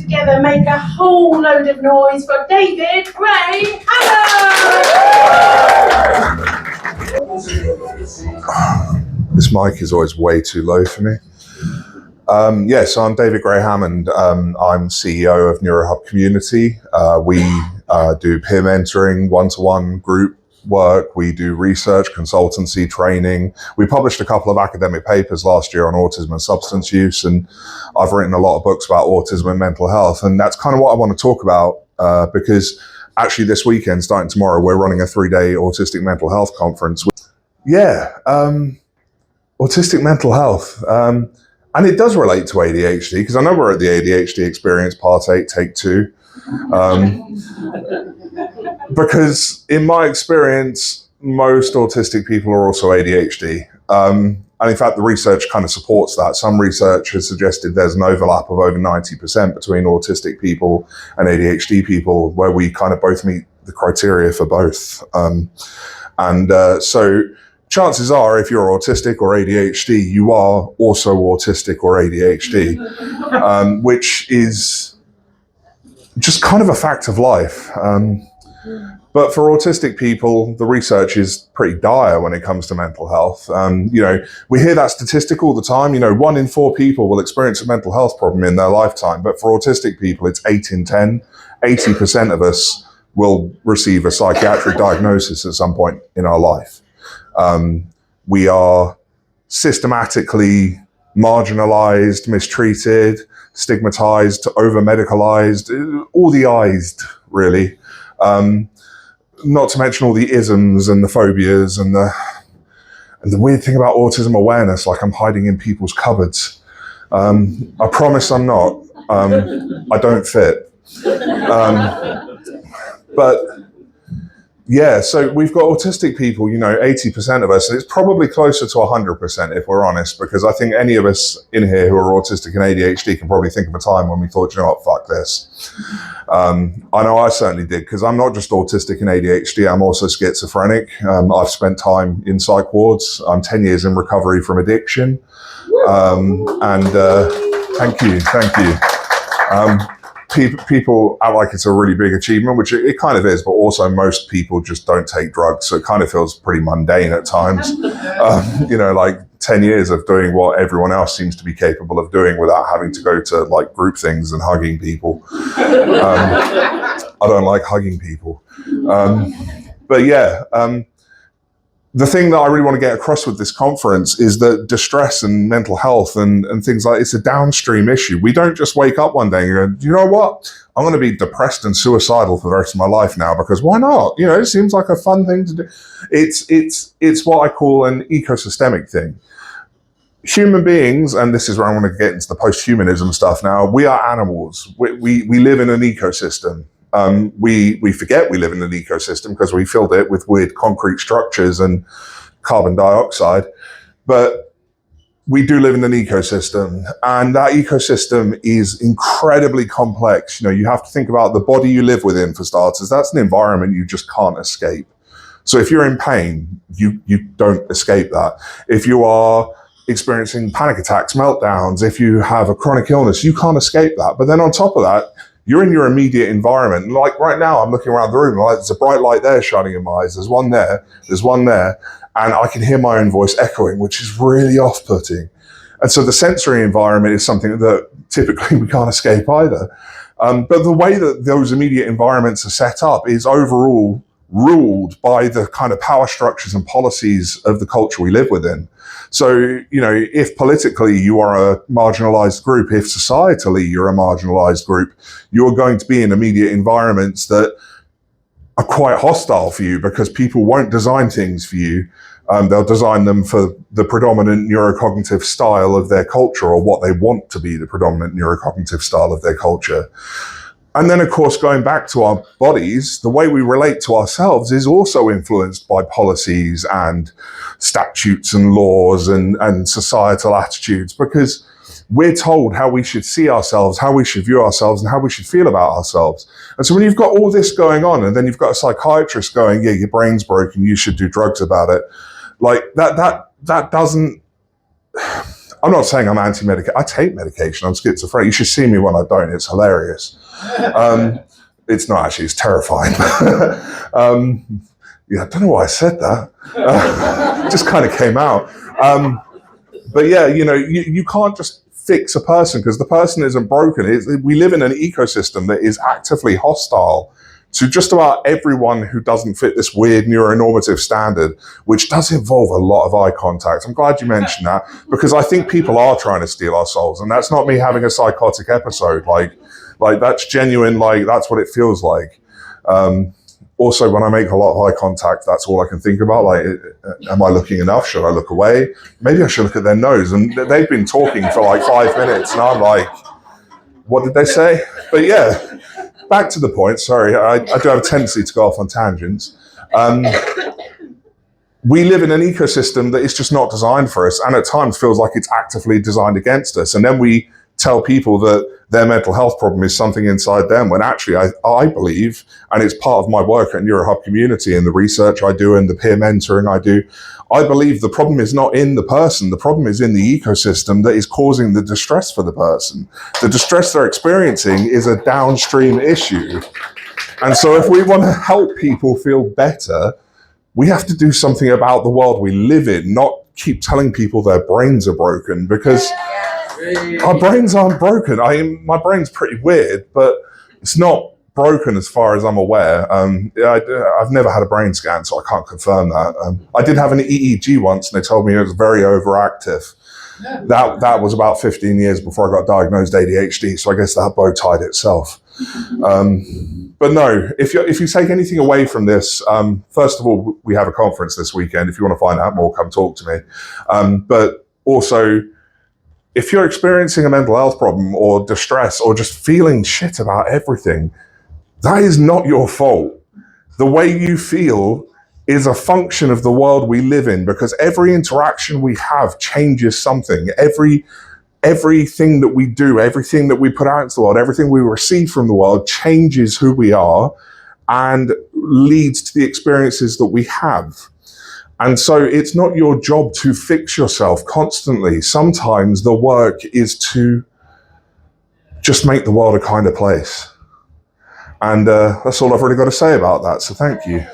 together make a whole load of noise for David Gray-Hammond! This mic is always way too low for me. So I'm David Gray-Hammond. I'm CEO of NeuroHub Community. We do peer mentoring, one-to-one group work. We do research, consultancy, training. We published a couple of academic papers last year on autism and substance use, and I've written a lot of books about autism and mental health. And that's kind of what I want to talk about because actually this weekend, starting tomorrow, we're running a 3-day autistic mental health conference. Autistic mental health. And it does relate to ADHD, because I know we're at the ADHD Experience Part 8, Take 2. Because in my experience, most autistic people are also ADHD. And in fact, the research kind of supports that. Some research has suggested there's an overlap of over 90% between autistic people and ADHD people, where we kind of both meet the criteria for both. So chances are, if you're autistic or ADHD, you are also autistic or ADHD, which is just kind of a fact of life. But for autistic people, the research is pretty dire when it comes to mental health. We hear that statistic all the time. 1 in 4 people will experience a mental health problem in their lifetime. But for autistic people, it's 8 in 10. 80% of us will receive a psychiatric diagnosis at some point in our life. We are systematically marginalized, mistreated, stigmatized, over-medicalized, all the ised, really. Not to mention all the isms and the phobias and the weird thing about autism awareness, like I'm hiding in people's cupboards. I promise I'm not. I don't fit. So we've got autistic people, 80% of us, and it's probably closer to 100% if we're honest, because I think any of us in here who are autistic and ADHD can probably think of a time when we thought, fuck this. I know I certainly did, because I'm not just autistic and ADHD, I'm also schizophrenic. I've spent time in psych wards. I'm 10 years in recovery from addiction. Thank you. People act like it's a really big achievement, which it kind of is, but also most people just don't take drugs. So it kind of feels pretty mundane at times. Like 10 years of doing what everyone else seems to be capable of doing without having to go to like group things and hugging people. I don't like hugging people. The thing that I really want to get across with this conference is that distress and mental health and things like it's a downstream issue. We don't just wake up one day and go, you know what? I'm going to be depressed and suicidal for the rest of my life now, because why not? It seems like a fun thing to do. It's what I call an ecosystemic thing. Human beings, and this is where I want to get into the post-humanism stuff now, we are animals. We live in an ecosystem. We forget we live in an ecosystem because we filled it with weird concrete structures and carbon dioxide, but we do live in an ecosystem, and that ecosystem is incredibly complex. You have to think about the body you live within, for starters. That's an environment you just can't escape. So if you're in pain, you don't escape that. If you are experiencing panic attacks, meltdowns, if you have a chronic illness, you can't escape that. But then on top of that, you're in your immediate environment. Like right now, I'm looking around the room, like there's a bright light there shining in my eyes. There's one there, and I can hear my own voice echoing, which is really off-putting. And so the sensory environment is something that typically we can't escape either. But the way that those immediate environments are set up is overall ruled by the kind of power structures and policies of the culture we live within. So, if politically you are a marginalized group, if societally you're a marginalized group, you're going to be in immediate environments that are quite hostile for you, because people won't design things for you. They'll design them for the predominant neurocognitive style of their culture, or what they want to be the predominant neurocognitive style of their culture. And then, of course, going back to our bodies, the way we relate to ourselves is also influenced by policies and statutes and laws and societal attitudes, because we're told how we should see ourselves, how we should view ourselves, and how we should feel about ourselves. And so when you've got all this going on, and then you've got a psychiatrist going, yeah, your brain's broken, you should do drugs about it. Like that doesn't, I'm not saying I'm anti-medication. I take medication. I'm schizophrenic. You should see me when I don't. It's hilarious. It's not actually. It's terrifying. Yeah, I don't know why I said that. It just kind of came out. But yeah, you can't just fix a person because the person isn't broken. We live in an ecosystem that is actively hostile to just about everyone who doesn't fit this weird neuronormative standard, which does involve a lot of eye contact. I'm glad you mentioned that because I think people are trying to steal our souls, and that's not me having a psychotic episode. Like that's genuine. Like that's what it feels like. Also, when I make a lot of eye contact, that's all I can think about. Like, am I looking enough? Should I look away? Maybe I should look at their nose. And they've been talking for like 5 minutes, and I'm like, what did they say? But yeah, back to the point. Sorry, I do have a tendency to go off on tangents. We live in an ecosystem that is just not designed for us, and at times feels like it's actively designed against us. And then we tell people that their mental health problem is something inside them, when actually I believe, and it's part of my work at NeuroHub community and the research I do and the peer mentoring I do, I believe the problem is not in the person, the problem is in the ecosystem that is causing the distress for the person. The distress they're experiencing is a downstream issue. And so if we want to help people feel better, we have to do something about the world we live in, not keep telling people their brains are broken, because our brains aren't broken. My brain's pretty weird, but it's not broken as far as I'm aware. I've never had a brain scan, so I can't confirm that. I did have an EEG once, and they told me it was very overactive. That was about 15 years before I got diagnosed ADHD, so I guess that bow tied itself. But no, if you take anything away from this, first of all, we have a conference this weekend. If you want to find out more, come talk to me. But also, if you're experiencing a mental health problem or distress or just feeling shit about everything, that is not your fault. The way you feel is a function of the world we live in, because every interaction we have changes something. Everything that we do, everything that we put out into the world, everything we receive from the world changes who we are and leads to the experiences that we have. And so it's not your job to fix yourself constantly. Sometimes the work is to just make the world a kinder place. And that's all I've really got to say about that. So thank you.